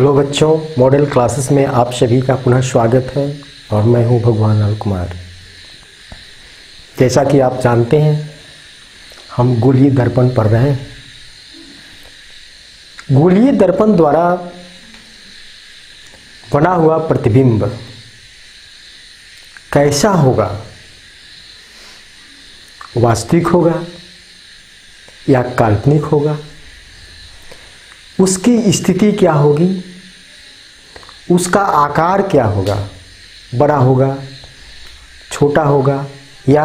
Hello बच्चों, model classes में आप सभी का पुनः स्वागत है और मैं हूं भगवान लाल कुमार। जैसा कि आप जानते हैं, हम गोलीय दर्पण पढ़ रहे हैं। गोलीय दर्पण द्वारा बना हुआ प्रतिबिंब कैसा होगा? वास्तविक होगा या काल्पनिक होगा? उसकी स्थिति क्या होगी? उसका आकार क्या होगा? बड़ा होगा, छोटा होगा या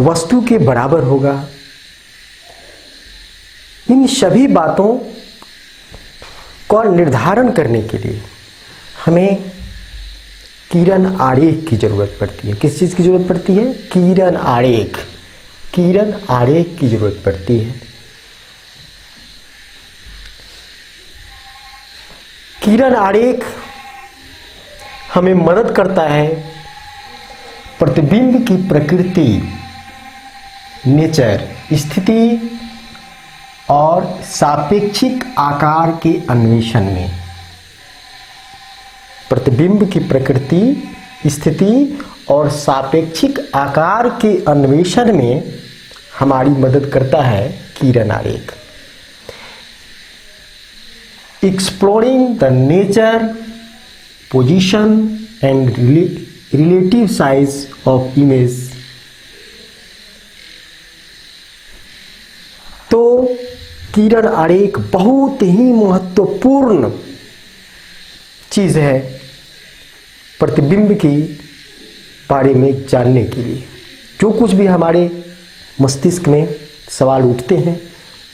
वस्तु के बराबर होगा? इन सभी बातों का निर्धारण करने के लिए हमें किरण आरेख की जरूरत पड़ती है। किस चीज़ की जरूरत पड़ती है? किरण आरेख। किरण आरेख की जरूरत पड़ती है। किरण आरेख हमें मदद करता है प्रतिबिंब की प्रकृति, नेचर, स्थिति और सापेक्षिक आकार के अन्वेषण में। प्रतिबिंब की प्रकृति, स्थिति और सापेक्षिक आकार के अन्वेषण में हमारी मदद करता है किरण आरेख। Exploring the nature, position and relative size of image। तो किरण आरेख बहुत ही महत्वपूर्ण चीज़ है प्रतिबिंब के बारे में जानने के लिए। जो कुछ भी हमारे मस्तिष्क में सवाल उठते हैं,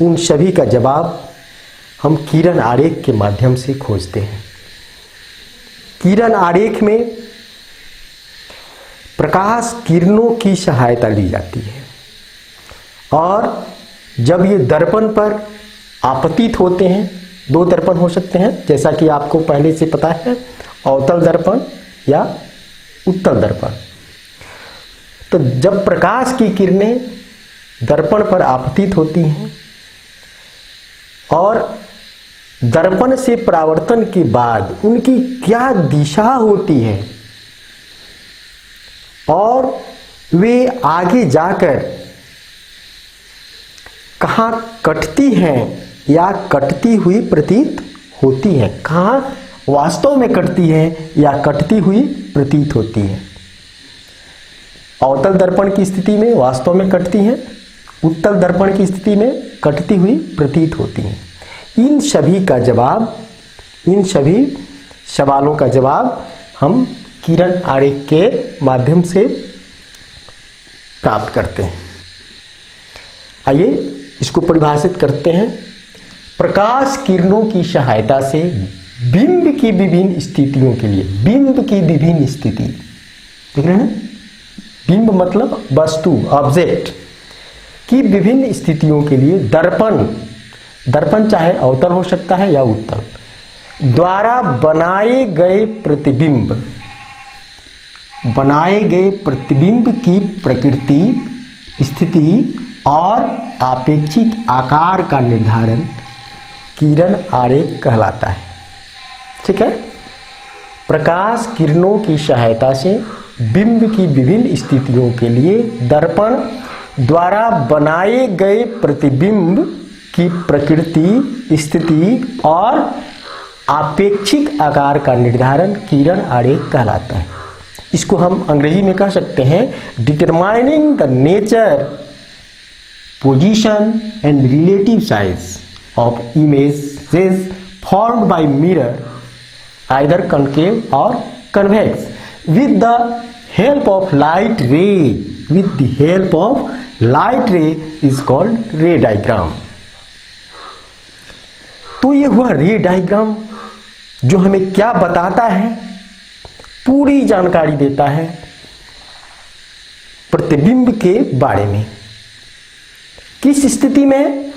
उन सभी का जवाब हम किरण आरेख के माध्यम से खोजते हैं। किरण आरेख में प्रकाश किरणों की सहायता ली जाती है और जब ये दर्पण पर आपतित होते हैं, दो दर्पण हो सकते हैं जैसा कि आपको पहले से पता है, अवतल दर्पण या उत्तल दर्पण। तो जब प्रकाश की किरणें दर्पण पर आपतित होती हैं और दर्पण से परावर्तन के बाद उनकी क्या दिशा होती है और वे आगे जाकर कहाँ कटती हैं या कटती हुई प्रतीत होती हैं, कहाँ वास्तव में कटती हैं या कटती हुई प्रतीत होती हैं। अवतल दर्पण की स्थिति में वास्तव में कटती हैं, उत्तल दर्पण की स्थिति में कटती हुई प्रतीत होती हैं। इन सभी का जवाब, इन सभी सवालों का जवाब हम किरण आरेख के माध्यम से प्राप्त करते हैं। आइए इसको परिभाषित करते हैं। प्रकाश किरणों की सहायता से बिंब की विभिन्न स्थितियों के लिए, बिंब की विभिन्न स्थिति, देख रहे हैं? बिंब मतलब वस्तु, ऑब्जेक्ट की विभिन्न स्थितियों के लिए दर्पण चाहे अवतल हो सकता है या उत्तल, द्वारा बनाए गए प्रतिबिंब की प्रकृति, स्थिति और आपेक्षिक आकार का निर्धारण किरण आरेख कहलाता है। ठीक है? प्रकाश किरणों की सहायता से बिंब की विभिन्न स्थितियों के लिए दर्पण द्वारा बनाए गए प्रतिबिंब की प्रकृति, स्थिति और आपेक्षिक आकार का निर्धारण किरण आरेख कहलाता है। इसको हम अंग्रेजी में कह सकते हैं determining the nature, position and relative size of images formed by mirror either concave और convex with the help of light ray. With the help of light ray is called ray diagram. तो ये हुआ रे diagram, जो हमें क्या बताता है? पूरी जानकारी देता है प्रतिबिंब के बारे में। किस स्थिति में?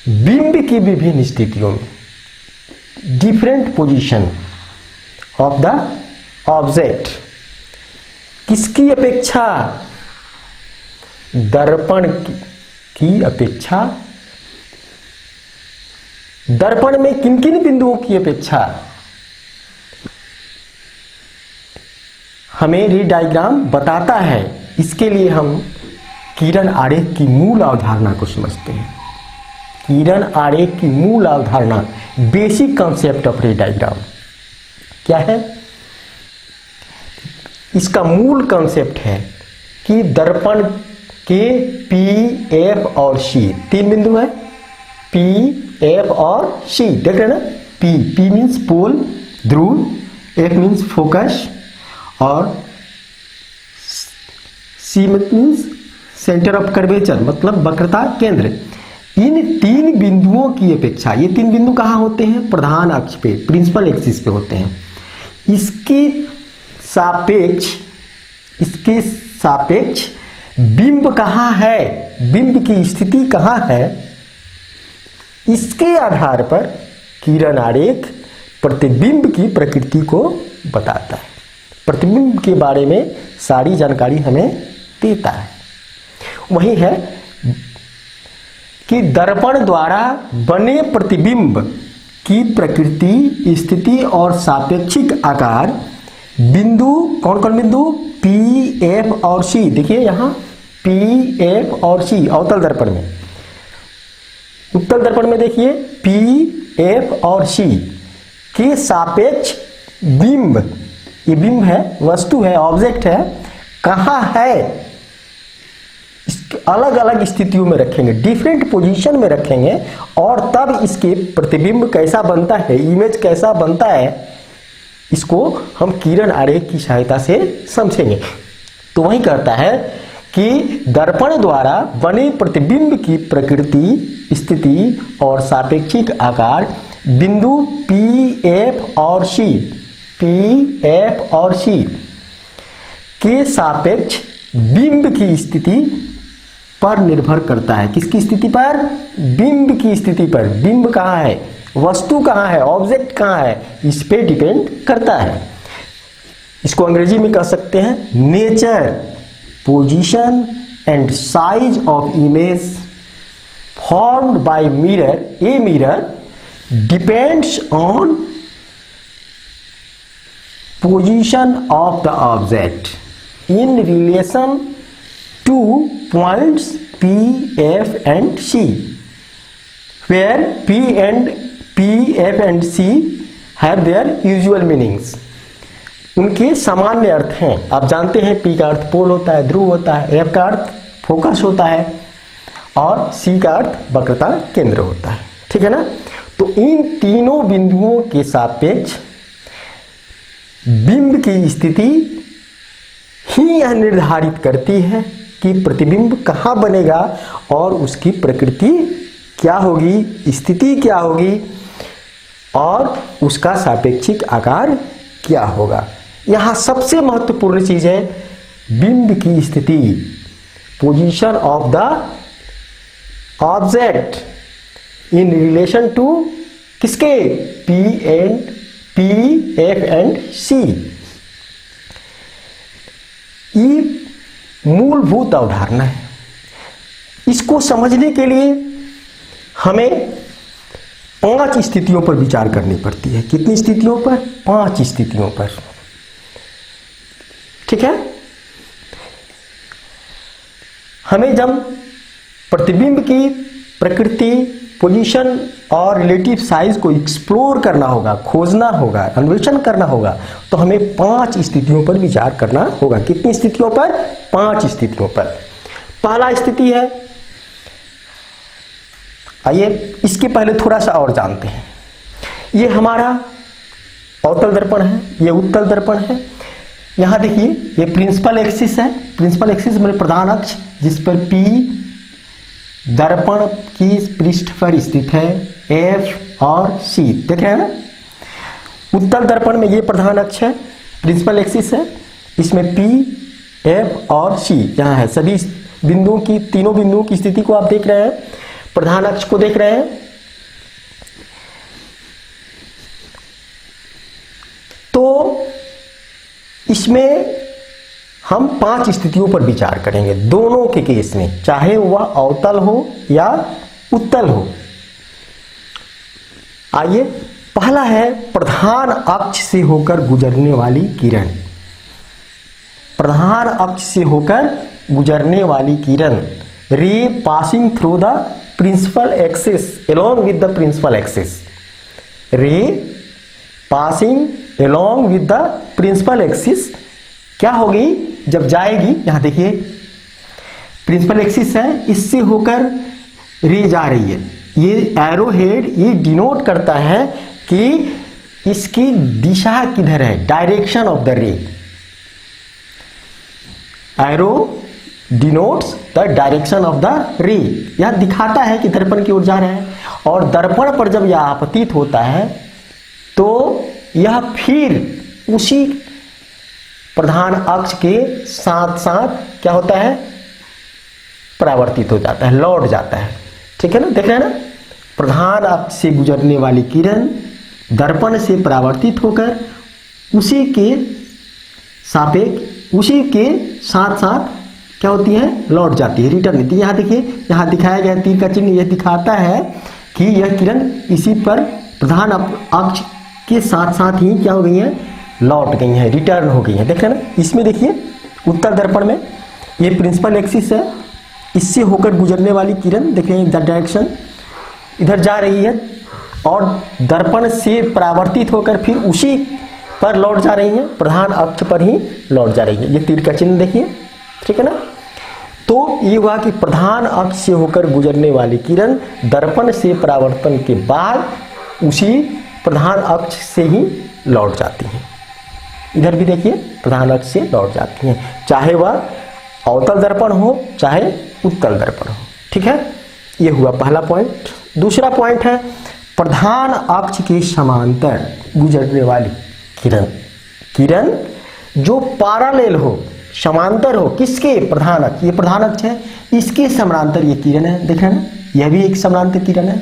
बिंब की विभिन्न स्थितियों में, different position of the object. किसकी अपेक्षा? दर्पण की अपेक्षा दर्पण में किन किन बिंदुओं की अपेक्षा हमें रे डायग्राम बताता है, इसके लिए हम किरण आरेख की मूल अवधारणा को समझते हैं। किरण आरेख की मूल अवधारणा, बेसिक कॉन्सेप्ट ऑफ रे डायग्राम क्या है? इसका मूल कॉन्सेप्ट है कि दर्पण के पी, एफ और सी, तीन बिंदु है, पी, एफ और सी, देख रहे हैं ना? पी मीन्स पोल, ध्रुव, एफ मीन्स फोकस और C means centre of curvature, मतलब वक्रता केंद्र। इन तीन बिंदुओं की अपेक्षा, ये तीन बिंदु कहाँ होते हैं? प्रधान अक्ष पे, प्रिंसिपल एक्सिस पे होते हैं। इसके सापेक्ष बिंब कहाँ है, बिंब की स्थिति कहाँ है, इसके आधार पर किरण आरेख प्रतिबिंब की प्रकृति को बताता है, प्रतिबिंब के बारे में सारी जानकारी हमें देता है। वही है कि दर्पण द्वारा बने प्रतिबिंब की प्रकृति, स्थिति और सापेक्षिक आकार बिंदु, कौन कौन बिंदु? पी, एफ और सी। देखिए यहाँ पी, एफ और सी अवतल दर्पण में। उत्तल दर्पण में देखिए पी, एफ और सी के सापेक्ष बिंब, ये बिंब है, वस्तु है, ऑब्जेक्ट है, कहाँ है? अलग अलग स्थितियों में रखेंगे, डिफरेंट पोजीशन में रखेंगे और तब इसके प्रतिबिंब कैसा बनता है, इमेज कैसा बनता है, इसको हम किरण आरेख की सहायता से समझेंगे। तो वही कहता है कि दर्पण द्वारा बने प्रतिबिंब की प्रकृति, स्थिति और सापेक्षिक आकार बिंदु पी, एफ और सी, पी, एफ और सी के सापेक्ष बिंब की स्थिति पर निर्भर करता है। किसकी स्थिति पर? बिंब की स्थिति पर। बिंब कहाँ है, वस्तु कहाँ है, ऑब्जेक्ट कहाँ है, इस पे डिपेंड करता है। इसको अंग्रेजी में कह सकते हैं nature, position and size of image formed by mirror, a mirror depends on position of the object in relation to points P, F and C, where P, F and C have their usual meanings. उनके सामान्य अर्थ हैं। आप जानते हैं P का अर्थ पोल होता है, ध्रुव होता है, F का अर्थ फोकस होता है और C का अर्थ वक्रता केंद्र होता है। ठीक है ना? तो इन तीनों बिंदुओं के सापेक्ष बिंब की स्थिति ही यह निर्धारित करती है कि प्रतिबिंब कहाँ बनेगा और उसकी प्रकृति क्या होगी, स्थिति क्या होगी और उसका सापेक्षिक आकार क्या होगा। यहाँ सबसे महत्वपूर्ण चीज है बिंब की स्थिति, position of the object in relation to किसके? P, F and C. ये मूलभूत अवधारणा है। इसको समझने के लिए हमें 5 स्थितियों पर विचार करनी पड़ती है। कितनी स्थितियों पर? 5 स्थितियों पर। ठीक है? हमें जब प्रतिबिंब की प्रकृति, पोजीशन और रिलेटिव साइज को एक्सप्लोर करना होगा, खोजना होगा, अन्वेषण करना होगा, तो हमें 5 स्थितियों पर विचार करना होगा। कितनी स्थितियों पर? 5 स्थितियों पर। पहला स्थिति है, आइए इसके पहले थोड़ा सा और जानते हैं। ये हमारा अवतल दर्पण है, ये उत्तल दर्पण है। यहां देखिए ये प्रिंसिपल एक्सिस है। प्रिंसिपल एक्सिस मतलब प्रधान अक्ष, जिस पर P दर्पण की पृष्ठ पर स्थित है, F और C देख रहे हैं ना। उत्तल दर्पण में ये प्रधान अक्ष है, प्रिंसिपल एक्सिस है, इसमें P, F और C यहाँ है। सभी बिंदुओं की, तीनों बिंदुओं की स्थिति को आप देख रहे हैं, प्रधान अक्ष को देख रहे हैं। तो इसमें हम 5 स्थितियों पर विचार करेंगे दोनों के केस में, चाहे वह अवतल हो या उत्तल हो। आइए, पहला है प्रधान अक्ष से होकर गुजरने वाली किरण। प्रधान अक्ष से होकर गुजरने वाली किरण, ray passing through the principal axis along with the principal axis. Ray passing along with the principal axis क्या होगी जब जाएगी, यहां देखिए प्रिंसिपल एक्सिस है, इससे होकर रे जा रही है। ये एरो हेड ये डिनोट करता है कि इसकी दिशा किधर है, डायरेक्शन ऑफ द रे। Arrow denotes the direction of the रे, यह दिखाता है कि दर्पण की ओर जा रहा है। और दर्पण पर जब यह आपतित होता है तो यह फिर उसी प्रधान अक्ष के साथ साथ क्या होता है, परावर्तित हो जाता है, लौट जाता है। ठीक है ना, देख रहे हैं ना, प्रधान अक्ष से गुजरने वाली किरण दर्पण से परावर्तित होकर उसी के सापेक्ष, उसी के साथ साथ क्या होती है, लौट जाती है, रिटर्न होती है। यहाँ देखिए, यहाँ दिखाया गया तीर का चिन्ह, यह दिखाता है कि यह किरण इसी पर प्रधान अक्ष के साथ साथ ही क्या हो गई है, लौट गई है, रिटर्न हो गई है। देख रहे हैं ना, इसमें देखिए उत्तर दर्पण में ये प्रिंसिपल एक्सिस है, इससे होकर गुजरने वाली किरण देख रहे हैं, डायरेक्शन इधर जा रही है और दर्पण से परावर्तित होकर फिर उसी पर लौट जा रही है, प्रधान अक्ष पर ही लौट जा रही है। ये तीर का चिन्ह देखिए, ठीक है ना। तो ये हुआ कि प्रधान अक्ष से होकर गुजरने वाली किरण दर्पण से परावर्तन के बाद उसी प्रधान अक्ष से ही लौट जाती है। इधर भी देखिए प्रधान अक्ष से लौट जाती हैं, चाहे वह अवतल दर्पण हो चाहे उत्तल दर्पण हो। ठीक है, ये हुआ पहला पॉइंट। दूसरा पॉइंट है प्रधान अक्ष के समांतर गुजरने वाली किरण। किरण जो पैरेलल हो, समांतर हो, किसके, प्रधान अक्ष, ये प्रधान अक्ष है, इसके समांतर ये किरण है। देख रहे हैं, यह भी एक समांतर किरण है।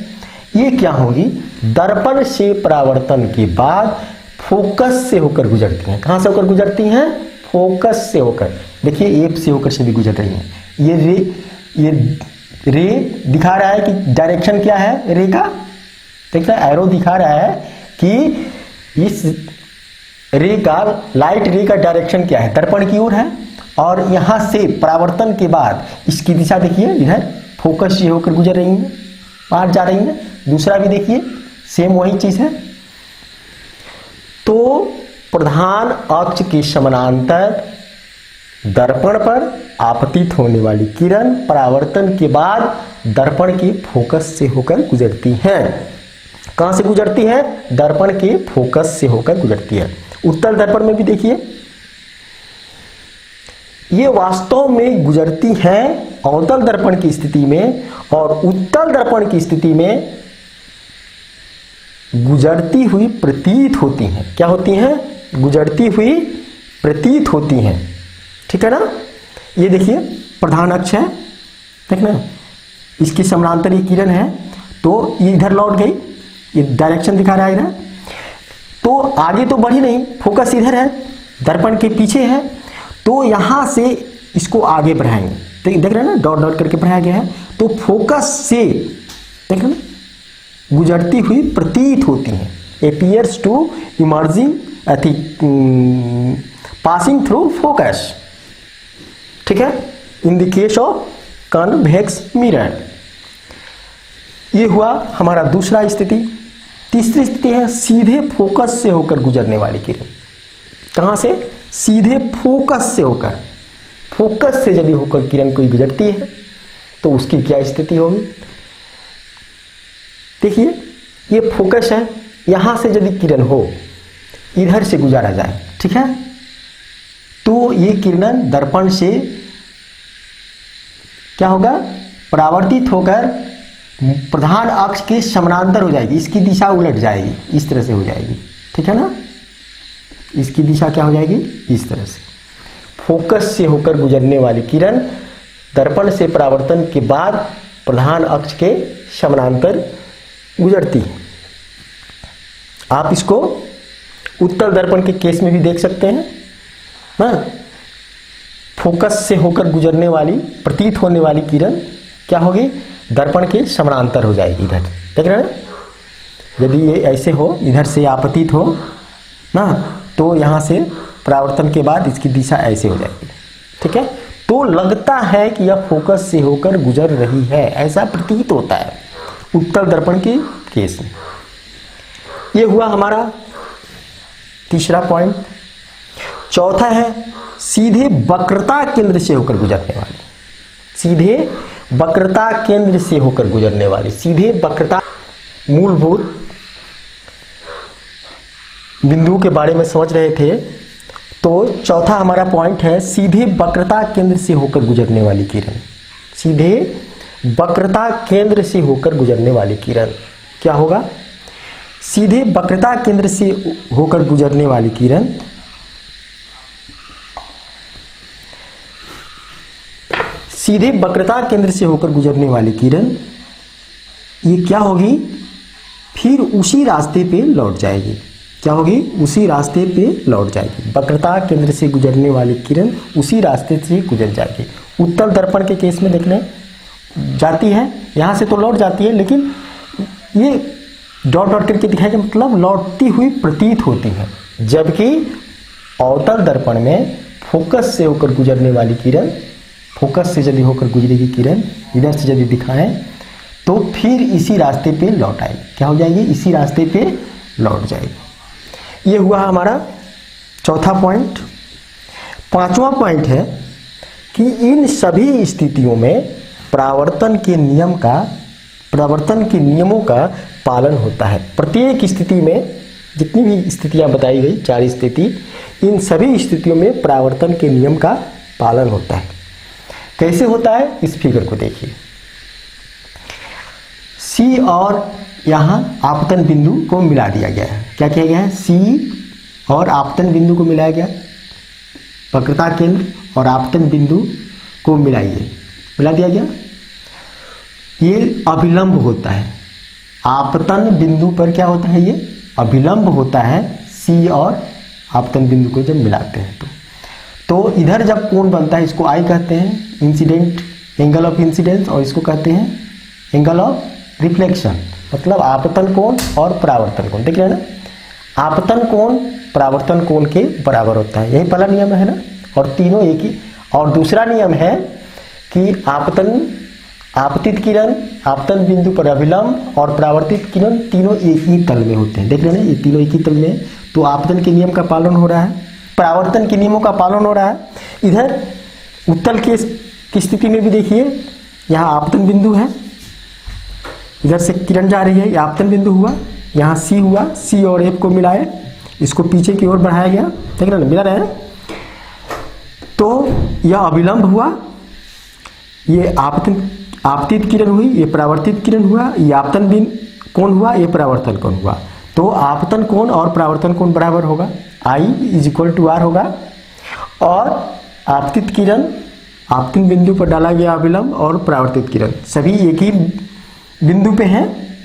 ये क्या होगी, दर्पण से परावर्तन के बाद फोकस से होकर गुजरती हैं। कहां से होकर गुजरती हैं, फोकस से होकर। देखिए एफ से होकर से भी गुजर रही हैं। ये रे दिखा रहा है कि डायरेक्शन क्या है रे का, देख रहे हैं, एरो दिखा रहा है कि इस रे का, लाइट रे का डायरेक्शन क्या है, दर्पण की ओर है। और यहां से परावर्तन के बाद इसकी दिशा देखिए, इधर फोकस से होकर गुजर रही है, पार जा रही है। दूसरा भी देखिए सेम वही चीज है। तो प्रधान अक्ष के समानांतर दर्पण पर आपतित होने वाली किरण परावर्तन के बाद दर्पण के फोकस से होकर गुजरती हैं। कहां से गुजरती है, दर्पण के फोकस से होकर गुजरती है। उत्तल दर्पण में भी देखिए ये वास्तव में गुजरती हैं अवतल दर्पण की स्थिति में, और उत्तल दर्पण की स्थिति में गुजरती हुई प्रतीत होती हैं। क्या होती हैं, गुजरती हुई प्रतीत होती हैं। ठीक है ना। ये देखिए प्रधान अक्ष है, देखना, इसकी समानांतर ये किरण है, तो ये इधर लौट गई, ये डायरेक्शन दिखा रहा है इधर, तो आगे तो बढ़ी नहीं, फोकस इधर है, दर्पण के पीछे है, तो यहां से इसको आगे बढ़ाएंगे। तो देख रहे हैं ना, डॉट डॉट करके बढ़ाया गया है। तो फोकस से देख रहे ना, गुजरती हुई प्रतीत होती है, appears to emerging passing through focus. ठीक है, in the case of convex mirror. ये हुआ हमारा दूसरा स्थिति। तीसरी स्थिति है सीधे फोकस से होकर गुजरने वाली किरण। कहां से, सीधे फोकस से होकर, फोकस से यदि होकर किरण कोई गुजरती है तो उसकी क्या स्थिति होगी। देखिए ये फोकस है, यहां से यदि किरण हो, इधर से गुजारा जाए, ठीक है, तो ये किरण दर्पण से क्या होगा, परावर्तित होकर प्रधान अक्ष के समानांतर हो जाएगी, इसकी दिशा उलट जाएगी, इस तरह से हो जाएगी। ठीक है ना, इसकी दिशा क्या हो जाएगी, इस तरह से। फोकस से होकर गुजरने वाली किरण दर्पण से परावर्तन के बाद प्रधान अक्ष के समानांतर गुजरती है। आप इसको उत्तल दर्पण के केस में भी देख सकते हैं ना। फोकस से होकर गुजरने वाली, प्रतीत होने वाली किरण क्या होगी, दर्पण के समानांतर हो जाएगी, इधर देख रहे हैं। यदि ये ऐसे हो, इधर से आपतित हो ना, तो यहाँ से परावर्तन के बाद इसकी दिशा ऐसे हो जाएगी। ठीक है, तो लगता है कि यह फोकस से होकर गुजर रही है, ऐसा प्रतीत होता है उत्तल दर्पण के केस में। ये हुआ हमारा तीसरा पॉइंट। चौथा है सीधे वक्रता केंद्र से होकर गुजरने वाली, सीधे वक्रता केंद्र से होकर गुजरने वाली, सीधे वक्रता मूलभूत बिंदु के बारे में समझ रहे थे। तो चौथा हमारा पॉइंट है सीधे वक्रता केंद्र से होकर गुजरने वाली किरण, सीधे वक्रता केंद्र से होकर गुजरने वाली किरण क्या होगा? सीधे वक्रता केंद्र से होकर गुजरने वाली किरण सीधे वक्रता केंद्र से होकर गुजरने वाली किरण ये क्या होगी? फिर उसी रास्ते पे लौट जाएगी। क्या होगी? उसी रास्ते पे लौट जाएगी। वक्रता केंद्र से गुजरने वाली किरण उसी रास्ते से गुजर जाएगी। उत्तल दर्पण के केस में देखने जाती है, यहाँ से तो लौट जाती है, लेकिन ये डॉट डॉट करके दिखाया कि मतलब लौटती हुई प्रतीत होती है, जबकि अवतल दर्पण में फोकस से होकर गुजरने वाली किरण, फोकस से यदि होकर गुजरेगी किरण, इधर से यदि दिखाएं तो फिर इसी रास्ते पे लौट आएगी। क्या हो जाएगी? इसी रास्ते पे लौट जाएगी। ये हुआ हमारा चौथा पॉइंट। पांचवा पॉइंट है कि इन सभी स्थितियों में परावर्तन के नियमों का पालन होता है। प्रत्येक स्थिति में जितनी भी स्थितियां बताई गई, 4 स्थिति, इन सभी स्थितियों में परावर्तन के नियम का पालन होता है। कैसे होता है? इस फिगर को देखिए। सी और यहाँ आपतन बिंदु को मिला दिया गया है। क्या किया गया है? सी और आपतन बिंदु को मिलाया गया। वक्रता केंद्र और आपतन बिंदु को मिला दिया गया। ये अभिलंब होता है। आपतन बिंदु पर क्या होता है? ये अभिलंब होता है सी और आपतन बिंदु को जब मिलाते हैं तो इधर जब कोण बनता है, इसको आई कहते हैं, इंसिडेंट एंगल ऑफ इंसिडेंस, और इसको कहते हैं एंगल ऑफ रिफ्लेक्शन। मतलब आपतन कोण और परावर्तन कोण, देख रहे हैं ना, आपतन कोण परावर्तन कोण के बराबर होता है। यही पहला नियम है ना, और तीनों एक ही। और दूसरा नियम है कि आपतित किरण आपतन बिंदु पर अभिलंब और परावर्तित किरण तीनों एक ही तल में होते हैं। देख रहे हैं ना, ये तीनों एक ही तल में। तो आपतन के नियम का पालन हो रहा है, परावर्तन के नियमों का पालन हो रहा है। इधर उत्तल केस की स्थिति में भी देखिए, यहाँ आपतन बिंदु है, इधर से किरण जा रही है, ये आपतन बिंदु हुआ, यहाँ सी हुआ, सी और एफ को मिलाए, इसको पीछे की ओर बढ़ाया गया। देख रहे ना, मिला रहे हैं। तो यह अभिलंब हुआ, ये आपतित किरण हुई, ये परावर्तित किरण हुआ, ये आपतन बिंदु कोण हुआ, ये परावर्तन कोण हुआ। तो आपतन कोण और परावर्तन कोण बराबर होगा, I = R होगा। और आपतित किरण आपतित बिंदु पर डाला गया अभिलंब और परावर्तित किरण सभी एक ही बिंदु पे हैं,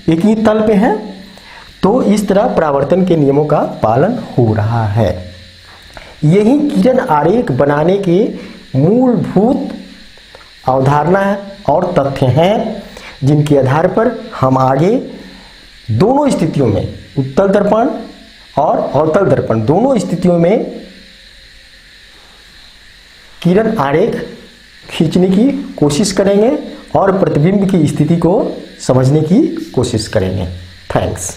एक ही तल पे हैं। तो इस तरह परावर्तन के नियमों का पालन हो रहा है। यही किरण आरेख बनाने के मूलभूत अवधारणा और तथ्य हैं, जिनके आधार पर हम आगे दोनों स्थितियों में, उत्तल दर्पण और अवतल दर्पण, दोनों स्थितियों में किरण आरेख खींचने की कोशिश करेंगे और प्रतिबिंब की स्थिति को समझने की कोशिश करेंगे। थैंक्स।